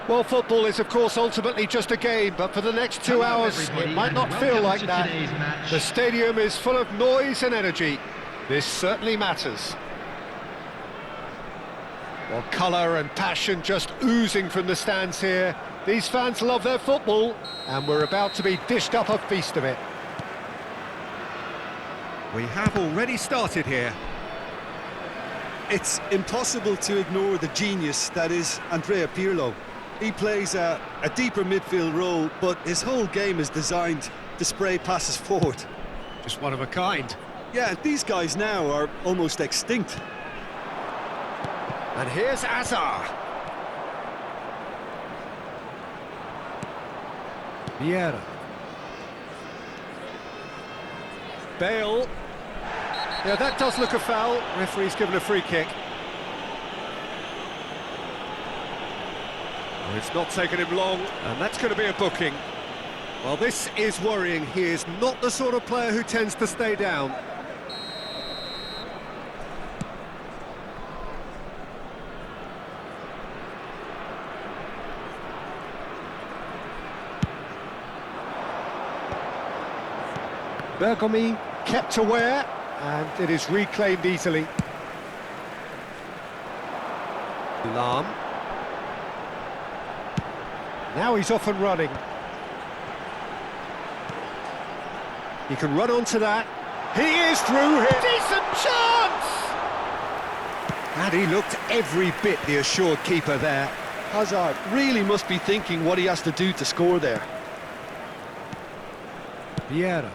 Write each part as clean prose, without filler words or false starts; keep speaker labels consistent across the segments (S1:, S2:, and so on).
S1: Well, football is, of course, ultimately just a game, but for the next 2 hours, it might not feel like that. The stadium is full of noise and energy. This certainly matters. Well, colour and passion just oozing from the stands here. These fans love their football, and we're about to be dished up a feast of it. We have already started here.
S2: It's impossible to ignore the genius that is Andrea Pirlo. He plays a deeper midfield role, but his whole game is designed to spray passes forward.
S1: Just one of a kind.
S2: Yeah, these guys now are almost extinct.
S1: And here's Azar. Vieira. Bale. Yeah, that does look a foul. Referee's given a free kick. Well, it's not taken him long, and that's going to be a booking. Well, this is worrying. He is not the sort of player who tends to stay down. Bergomi kept aware, and it is reclaimed easily. Lahm. Now he's off and running. He can run onto that. He is through here. Decent chance! And he looked every bit the assured keeper there.
S2: Hazard really must be thinking what he has to do to score there.
S1: Vieira.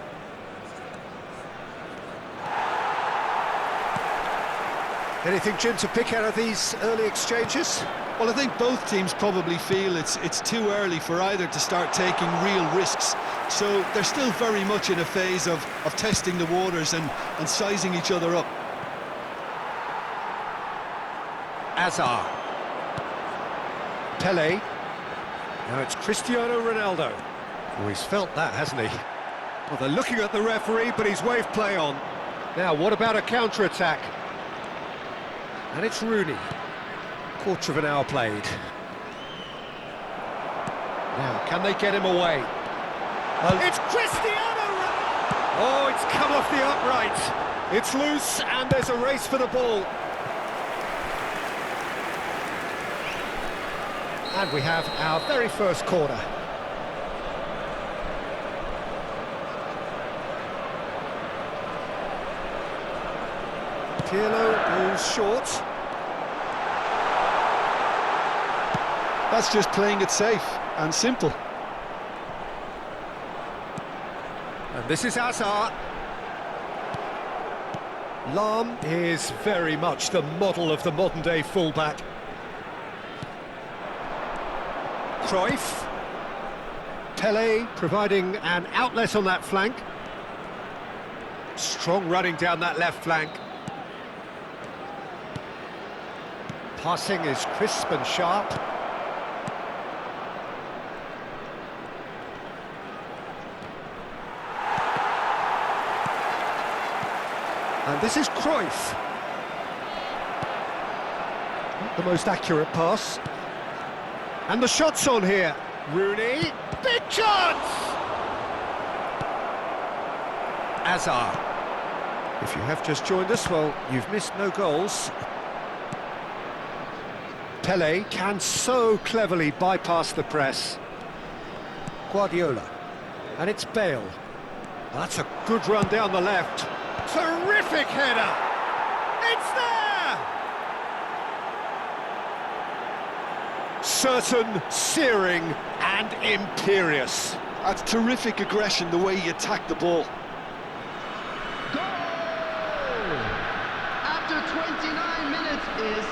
S1: Anything, Jim, to pick out of these early exchanges?
S2: Well, I think both teams probably feel it's too early for either to start taking real risks. So they're still very much in a phase of testing the waters and sizing each other up.
S1: Azar. Pele. Now it's Cristiano Ronaldo. Oh, he's felt that, hasn't he? Well, they're looking at the referee, but he's waved play on. Now, what about a counter-attack? And it's Rooney. Quarter of an hour played. Now, can they get him away? It's Cristiano Ronaldo! Oh, it's come off the upright. It's loose, and there's a race for the ball. And we have our very first corner. Pirlo goes short.
S2: That's just playing it safe and simple.
S1: And this is Azar. Lahm is very much the model of the modern-day fullback. Cruyff. Pele providing an outlet on that flank. Strong running down that left flank. Passing is crisp and sharp. And this is Cruyff. Not the most accurate pass. And the shot's on here. Rooney, big chance! Azar. If you have just joined us, well, you've missed no goals. Pele can so cleverly bypass the press. Guardiola. And it's Bale. That's a good run down the left. Terrific header! It's there! Certain, searing and imperious.
S2: That's terrific aggression, the way he attacked the ball.
S3: Goal! After 29 minutes is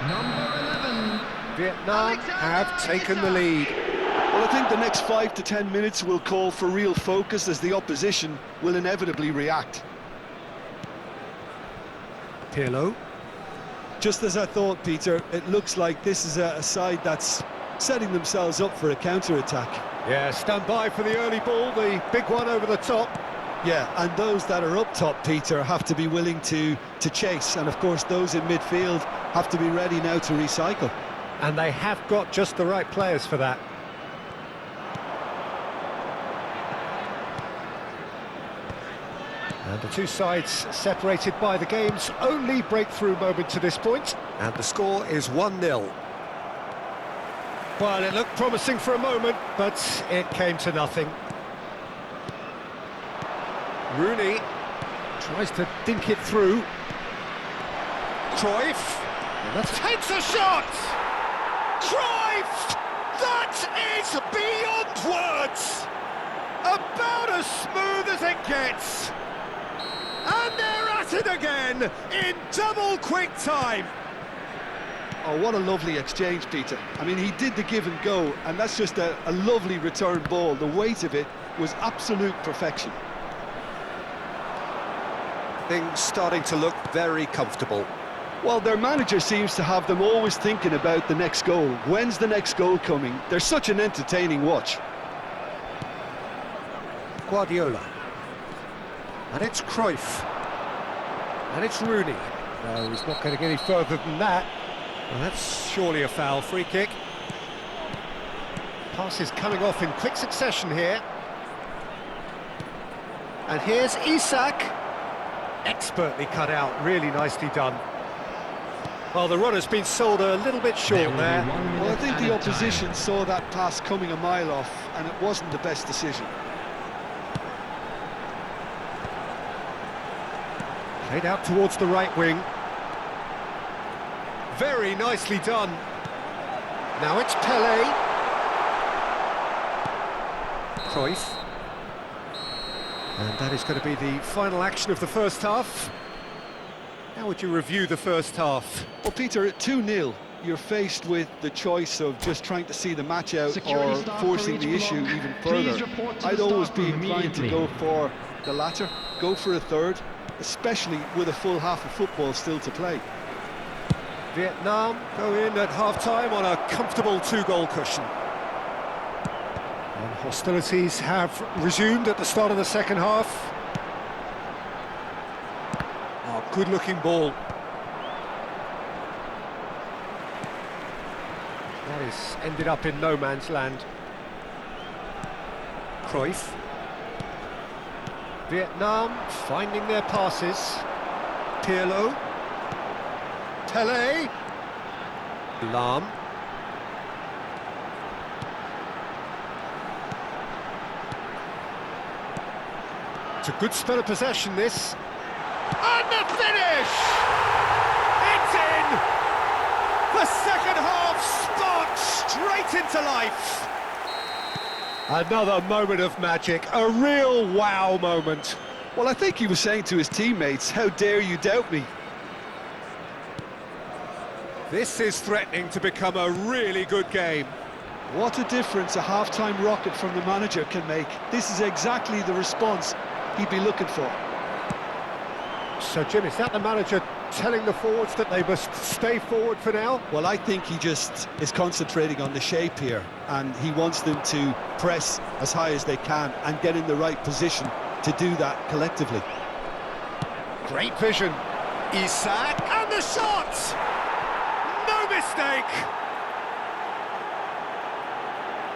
S3: number 11.
S1: Vietnam have taken the lead.
S2: Well, I think the next 5 to 10 minutes will call for real focus as the opposition will inevitably react.
S1: Pirlo.
S2: Just as I thought, Peter, it looks like this is a side that's setting themselves up for a counter-attack.
S1: Yeah, stand by for the early ball, the big one over the top.
S2: Yeah, and those that are up top, Peter, have to be willing to chase, and of course those in midfield have to be ready now to recycle.
S1: And they have got just the right players for that. And the two sides separated by the game's only breakthrough moment to this point. And the score is 1-0. Well, it looked promising for a moment, but it came to nothing. Rooney tries to dink it through. Cruyff takes a shot! Cruyff! That is beyond words! About as smooth as it gets! And they're at it again in double quick time!
S2: Oh, what a lovely exchange, Peter. I mean, he did the give and go, and that's just a lovely return ball. The weight of it was absolute perfection.
S1: Things starting to look very comfortable.
S2: Well, their manager seems to have them always thinking about the next goal. When's the next goal coming? They're such an entertaining watch.
S1: Guardiola. And it's Cruyff. And it's Rooney. No, he's not getting any further than that. Well, that's surely a foul. Free kick. Passes coming off in quick succession here. And here's Isak. Expertly cut out, really nicely done. Well, the runner's been sold a little bit short there.
S2: Well, I think the opposition saw that pass coming a mile off, and it wasn't the best decision.
S1: Played out towards the right wing. Very nicely done. Now it's Pelé. Cruyff. And that is going to be the final action of the first half. How would you review the first half?
S2: Well, Peter, at 2-0, you're faced with the choice of just trying to see the match out or forcing the issue even further. I'd always be inclined to go for the latter, go for a third, especially with a full half of football still to play.
S1: Vietnam go in at half-time on a comfortable 2-goal cushion. And hostilities have resumed at the start of the second half. Oh, good-looking ball. That is ended up in no man's land. Cruyff. Vietnam finding their passes. Pirlo. Pelé. Lahm. It's a good spell of possession, this. And the finish! It's in! The second half sparked straight into life. Another moment of magic, a real wow moment.
S2: Well, I think he was saying to his teammates, how dare you doubt me?
S1: This is threatening to become a really good game.
S2: What a difference a half-time rocket from the manager can make. This is exactly the response he'd be looking for.
S1: So, Jim, is that the manager telling the forwards that they must stay forward for now?
S2: Well, I think he just is concentrating on the shape here, and he wants them to press as high as they can and get in the right position to do that collectively.
S1: Great vision. Isak, and the shot! No mistake!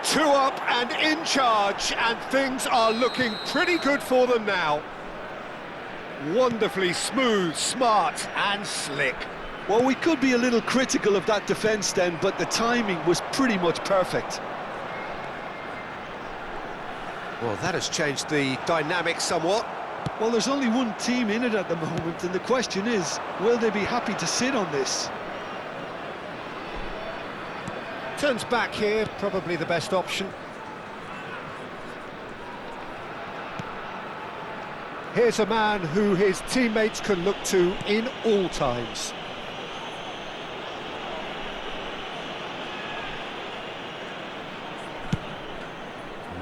S1: 2 up and in charge, and things are looking pretty good for them now. Wonderfully smooth, smart and slick.
S2: Well, we could be a little critical of that defence then, but the timing was pretty much perfect.
S1: Well, that has changed the dynamic somewhat.
S2: Well, there's only one team in it at the moment, and the question is, will they be happy to sit on this?
S1: Turns back here, probably the best option. Here's a man who his teammates can look to in all times.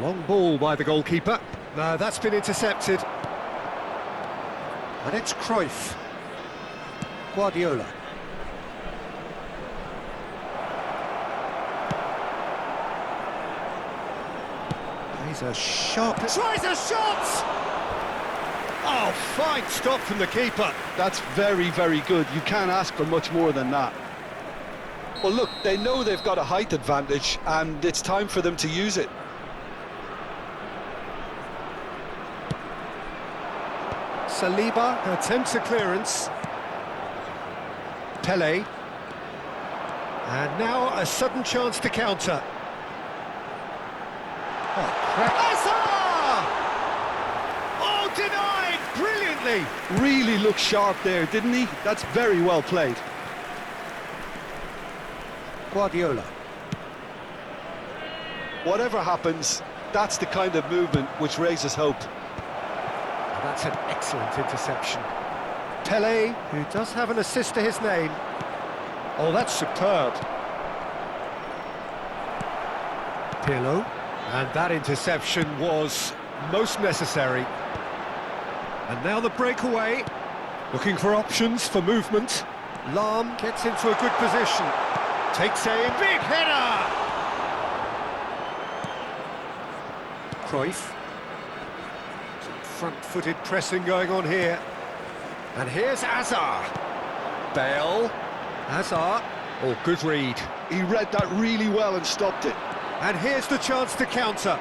S1: Long ball by the goalkeeper. No, that's been intercepted. And it's Cruyff. Guardiola. He's a sharp... Tries a shot! Oh, fine stop from the keeper.
S2: That's very, very good. You can't ask for much more than that. Well, look, they know they've got a height advantage, and it's time for them to use it.
S1: Saliba attempts a clearance. Pele. And now a sudden chance to counter. Oh, crack. Hazard! Oh, denied! Brilliantly!
S2: Really looked sharp there, didn't he? That's very well played.
S1: Guardiola.
S2: Whatever happens, that's the kind of movement which raises hope.
S1: That's an excellent interception. Pele, who does have an assist to his name. Oh, that's superb. Pirlo. And that interception was most necessary. And now the breakaway. Looking for options for movement. Lahm gets into a good position. Takes a big header! Cruyff. Some front-footed pressing going on here. And here's Hazard. Bale. Hazard. Oh, good read.
S2: He read that really well and stopped it.
S1: And here's the chance to counter.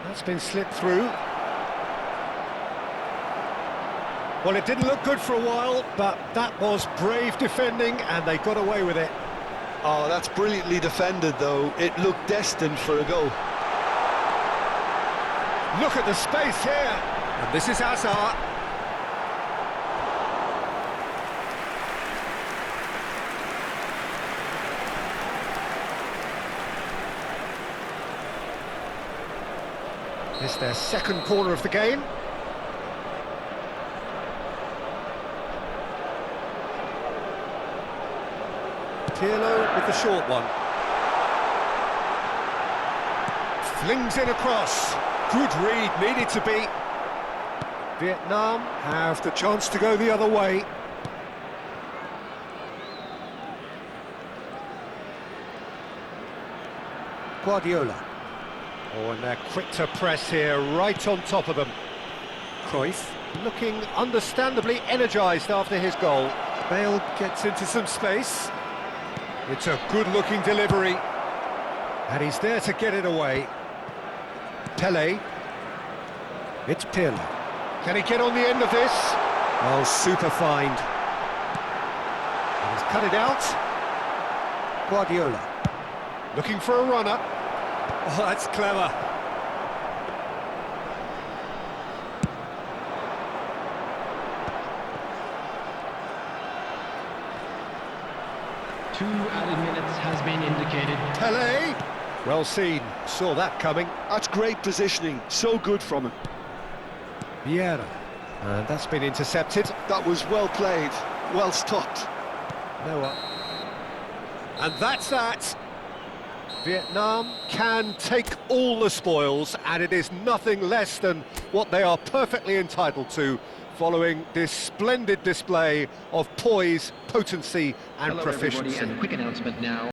S1: That's been slipped through. Well, it didn't look good for a while, but that was brave defending, and they got away with it.
S2: Oh, that's brilliantly defended, though. It looked destined for a goal.
S1: Look at the space here. And this is Hazard. It's their second corner of the game. Pirlo with the short one. Flings it across. Good read, needed to be. Vietnam have the chance to go the other way. Guardiola. Oh, and they're quick to press here, right on top of them. Cruyff, looking understandably energised after his goal. Bale gets into some space. It's a good-looking delivery. And he's there to get it away. Pele. It's Pirlo. Can he get on the end of this? Oh, super find. And he's cut it out. Guardiola. Looking for a runner. Oh, that's clever.
S3: Two added minutes has been indicated.
S1: Pele. Well seen. Saw that coming.
S2: That's great positioning. So good from him.
S1: Vieira. And that's been intercepted.
S2: That was well played. Well stopped.
S1: Noah. And that's that. Vietnam can take all the spoils, and it is nothing less than what they are perfectly entitled to, following this splendid display of poise, potency and
S3: Hello,
S1: proficiency.
S3: everybody, and a quick announcement now.